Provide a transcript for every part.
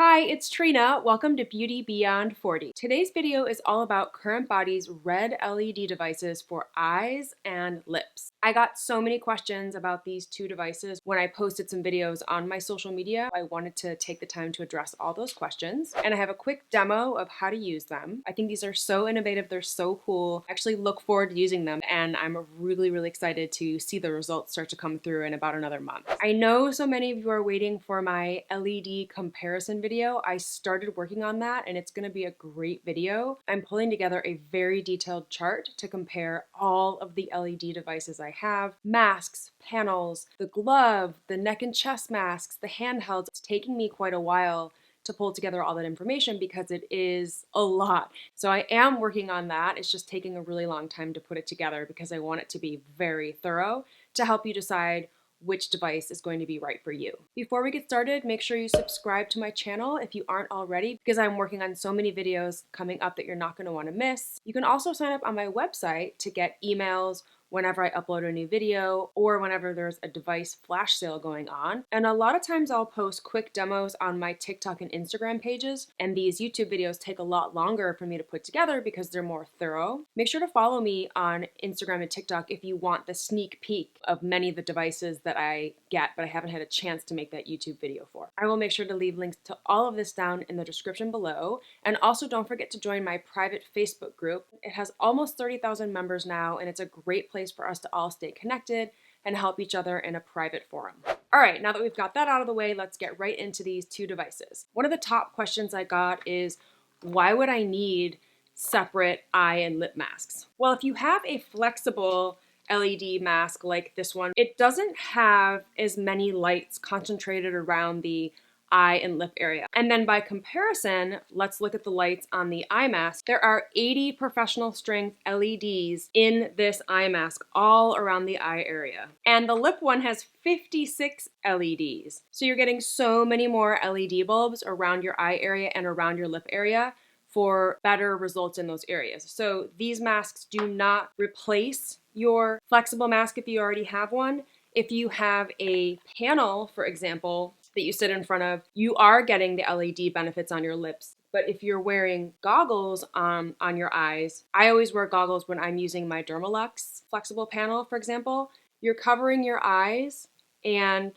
Hi, it's Trina. Welcome to Beauty Beyond 40. Today's video is all about Current Body's red LED devices for eyes and lips. I got so many questions about these two devices when I posted some videos on my social media. I wanted to take the time to address all those questions, and I have a quick demo of how to use them. I think these are so innovative, they're so cool. I actually look forward to using them, and I'm really excited to see the results start to come through in about another month. I know so many of you are waiting for my LED comparison video. I started working on that, and it's going to be a great video. I'm pulling together a very detailed chart to compare all of the LED devices I have, masks, panels, the glove, the neck and chest masks, the handhelds. It's taking me quite a while to pull together all that information because it is a lot. So I am working on that. It's just taking a really long time to put it together because I want it to be very thorough to help you decide which device is going to be right for you. Before we get started, make sure you subscribe to my channel if you aren't already, because I'm working on so many videos coming up that you're not going to want to miss. You can also sign up on my website to get emails whenever I upload a new video or whenever there's a device flash sale going on. And a lot of times I'll post quick demos on my TikTok and Instagram pages, and these YouTube videos take a lot longer for me to put together because they're more thorough. Make sure to follow me on Instagram and TikTok if you want the sneak peek of many of the devices that I get, but I haven't had a chance to make that YouTube video for. I will make sure to leave links to all of this down in the description below. And also don't forget to join my private Facebook group. It has almost 30,000 members now, and it's a great place for us to all stay connected and help each other in a private forum. All right, now that we've got that out of the way, let's get right into these two devices. One of the top questions I got is, why would I need separate eye and lip masks? Well, if you have a flexible LED mask like this one, it doesn't have as many lights concentrated around the eye and lip area. And then by comparison, let's look at the lights on the eye mask. There are 80 professional strength LEDs in this eye mask all around the eye area. And the lip one has 56 LEDs. So you're getting so many more LED bulbs around your eye area and around your lip area for better results in those areas. So these masks do not replace your flexible mask if you already have one. If you have a panel, for example, that you sit in front of, you are getting the LED benefits on your lips. But if you're wearing goggles on your eyes, I always wear goggles when I'm using my Dermalux flexible panel, for example. You're covering your eyes and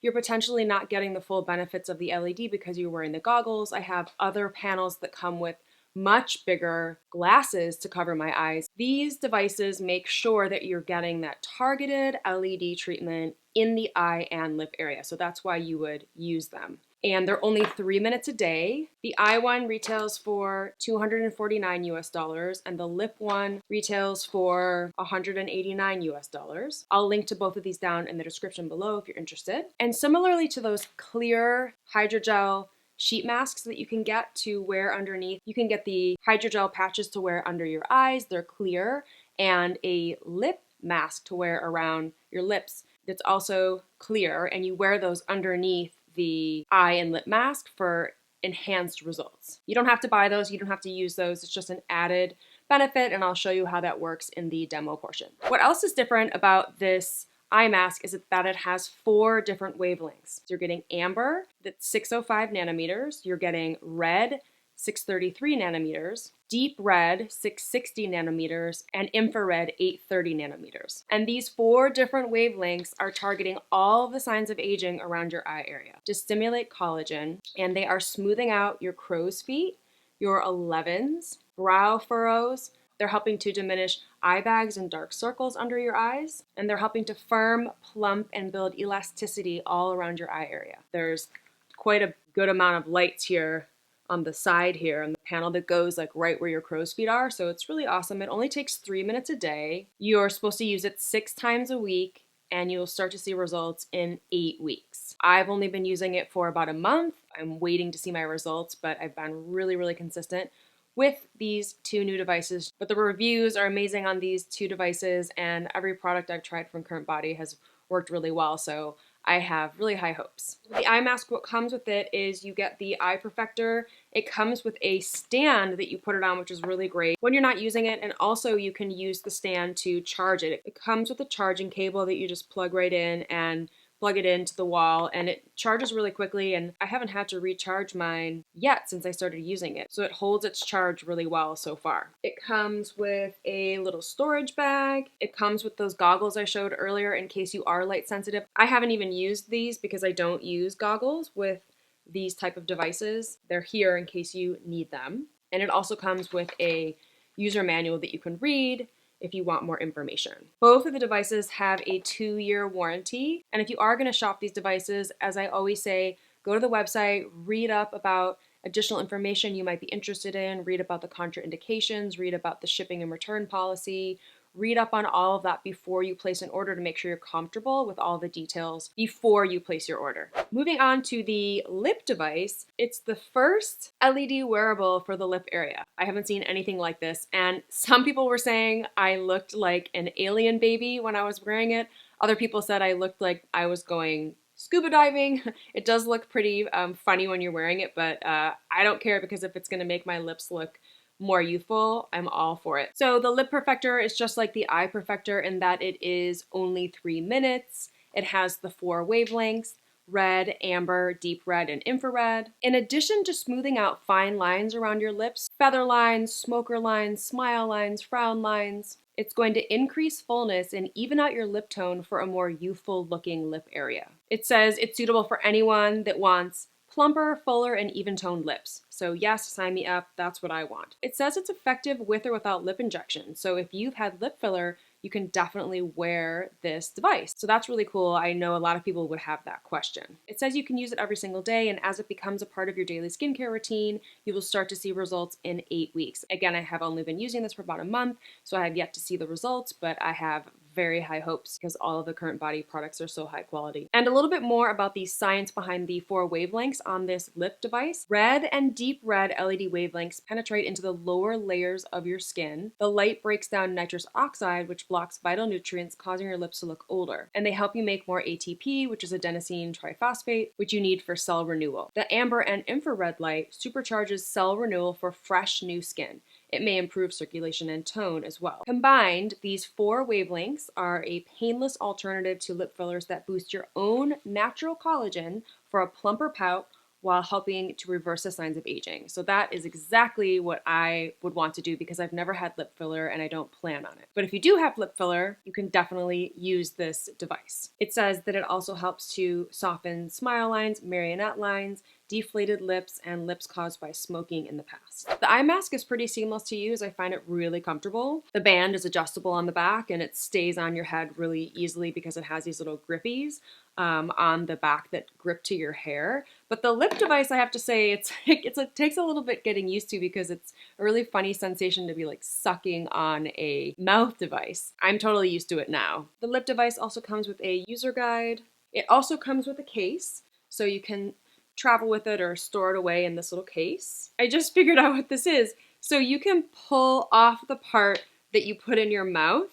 you're potentially not getting the full benefits of the LED because you're wearing the goggles. I have other panels that come with much bigger glasses to cover my eyes. These devices make sure that you're getting that targeted LED treatment in the eye and lip area. So that's why you would use them. And they're only 3 minutes a day. The eye one retails for $249 US, and the lip one retails for $189 US. I'll link to both of these down in the description below if you're interested. And similarly to those clear hydrogel sheet masks that you can get to wear underneath, you can get the hydrogel patches to wear under your eyes. They're clear, and a lip mask to wear around your lips that's also clear, and you wear those underneath the eye and lip mask for enhanced results. You don't have to buy those, you don't have to use those, it's just an added benefit, and I'll show you how that works in the demo portion. What else is different about this eye mask is that it has 4 different wavelengths. You're getting amber, that's 605 nanometers, you're getting red, 633 nanometers, deep red, 660 nanometers, and infrared, 830 nanometers. And these 4 different wavelengths are targeting all the signs of aging around your eye area to stimulate collagen, and they are smoothing out your crow's feet, your 11s, brow furrows. They're helping to diminish eye bags and dark circles under your eyes, and they're helping to firm, plump, and build elasticity all around your eye area. There's quite a good amount of lights here on the side here on the panel that goes like right where your crow's feet are. So it's really awesome. It only takes 3 minutes a day. You're supposed to use it 6 times a week, and you'll start to see results in 8 weeks. I've only been using it for about a month. I'm waiting to see my results, but I've been really consistent with these 2 new devices. But the reviews are amazing on these 2 devices, and every product I've tried from Current Body has worked really well. So I have really high hopes. The eye mask, what comes with it is you get the eye perfector. It comes with a stand that you put it on, which is really great when you're not using it, and also you can use the stand to charge it. It comes with a charging cable that you just plug right in, and plug it into the wall, and it charges really quickly, and I haven't had to recharge mine yet since I started using it. So it holds its charge really well so far. It comes with a little storage bag. It comes with those goggles I showed earlier in case you are light sensitive. I haven't even used these because I don't use goggles with these type of devices. They're here in case you need them. And it also comes with a user manual that you can read if you want more information. Both of the devices have a 2-year warranty. And if you are gonna shop these devices, as I always say, go to the website, read up about additional information you might be interested in, read about the contraindications, read about the shipping and return policy, read up on all of that before you place an order to make sure you're comfortable with all the details before you place your order. Moving on to the lip device, it's the first LED wearable for the lip area. I haven't seen anything like this, and some people were saying I looked like an alien baby when I was wearing it. Other people said I looked like I was going scuba diving. It does look pretty funny when you're wearing it, but I don't care because if it's gonna make my lips look more youthful, I'm all for it. So the Lip Perfector is just like the Eye Perfector in that it is only 3 minutes. It has the 4 wavelengths: red, amber, deep red, and infrared. In addition to smoothing out fine lines around your lips, feather lines, smoker lines, smile lines, frown lines, it's going to increase fullness and even out your lip tone for a more youthful looking lip area. It says it's suitable for anyone that wants plumper, fuller, and even-toned lips. So yes, sign me up, that's what I want. It says it's effective with or without lip injection. So if you've had lip filler, you can definitely wear this device. So that's really cool. I know a lot of people would have that question. It says you can use it every single day, and as it becomes a part of your daily skincare routine, you will start to see results in 8 weeks. Again, I have only been using this for about a month, so I have yet to see the results, but I have very high hopes because all of the current body products are so high quality. And a little bit more about the science behind the 4 wavelengths on this lip device. Red and deep red LED wavelengths penetrate into the lower layers of your skin. The light breaks down nitrous oxide, which blocks vital nutrients, causing your lips to look older. And they help you make more ATP, which is adenosine triphosphate, which you need for cell renewal. The amber and infrared light supercharges cell renewal for fresh new skin. It may improve circulation and tone as well. Combined, these 4 wavelengths are a painless alternative to lip fillers that boost your own natural collagen for a plumper pout while helping to reverse the signs of aging. So that is exactly what I would want to do because I've never had lip filler and I don't plan on it. But if you do have lip filler, you can definitely use this device. It says that it also helps to soften smile lines, marionette lines, deflated lips, and lips caused by smoking in the past. The eye mask is pretty seamless to use. I find it really comfortable. The band is adjustable on the back and it stays on your head really easily because it has these little grippies on the back that grip to your hair. But the lip device, I have to say, it takes a little bit getting used to because it's a really funny sensation to be like sucking on a mouth device. I'm totally used to it now. The lip device also comes with a user guide. It also comes with a case, so you can travel with it or store it away in this little case. I just figured out what this is. So you can pull off the part that you put in your mouth.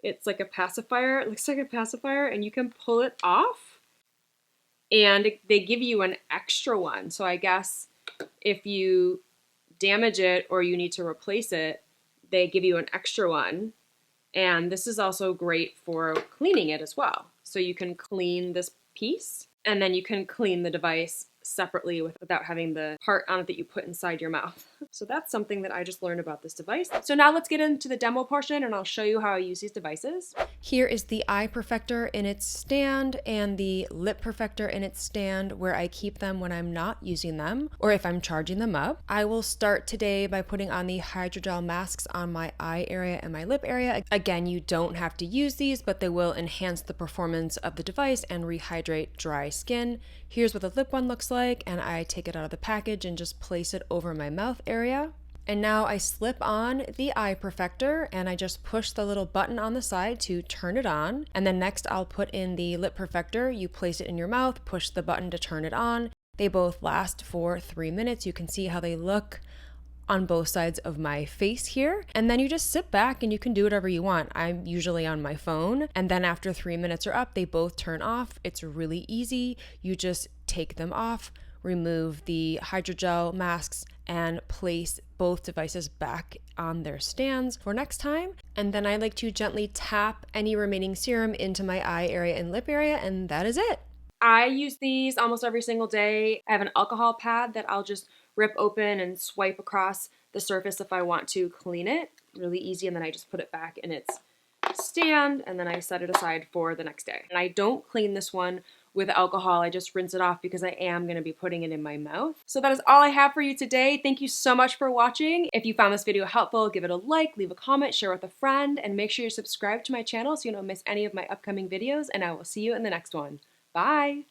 It's like a pacifier. It looks like a pacifier, and you can pull it off. And they give you an extra one. So I guess if you damage it or you need to replace it, they give you an extra one. And this is also great for cleaning it as well. So you can clean this piece, and then you can clean the device separately without having the part on it that you put inside your mouth. So that's something that I just learned about this device. So now let's get into the demo portion and I'll show you how I use these devices. Here is the Eye Perfector in its stand and the Lip Perfector in its stand where I keep them when I'm not using them or if I'm charging them up. I will start today by putting on the hydrogel masks on my eye area and my lip area. Again, you don't have to use these, but they will enhance the performance of the device and rehydrate dry skin. Here's what the lip one looks like, and I take it out of the package and just place it over my mouth area. And now I slip on the Eye Perfector and I just push the little button on the side to turn it on. And then next I'll put in the Lip Perfector. You place it in your mouth, push the button to turn it on. They both last for 3 minutes. You can see how they look on both sides of my face here. And then you just sit back and you can do whatever you want. I'm usually on my phone. And then after 3 minutes are up, they both turn off. It's really easy. You just take them off, remove the hydrogel masks, and place both devices back on their stands for next time. And then I like to gently tap any remaining serum into my eye area and lip area, and that is it. I use these almost every single day. I have an alcohol pad that I'll just rip open and swipe across the surface if I want to clean it. Really easy, and then I just put it back in its stand, and then I set it aside for the next day. And I don't clean this one with alcohol. I just rinse it off because I am going to be putting it in my mouth. So that is all I have for you today. Thank you so much for watching. If you found this video helpful, give it a like, leave a comment, share with a friend, and make sure you're subscribed to my channel so you don't miss any of my upcoming videos, and I will see you in the next one. Bye!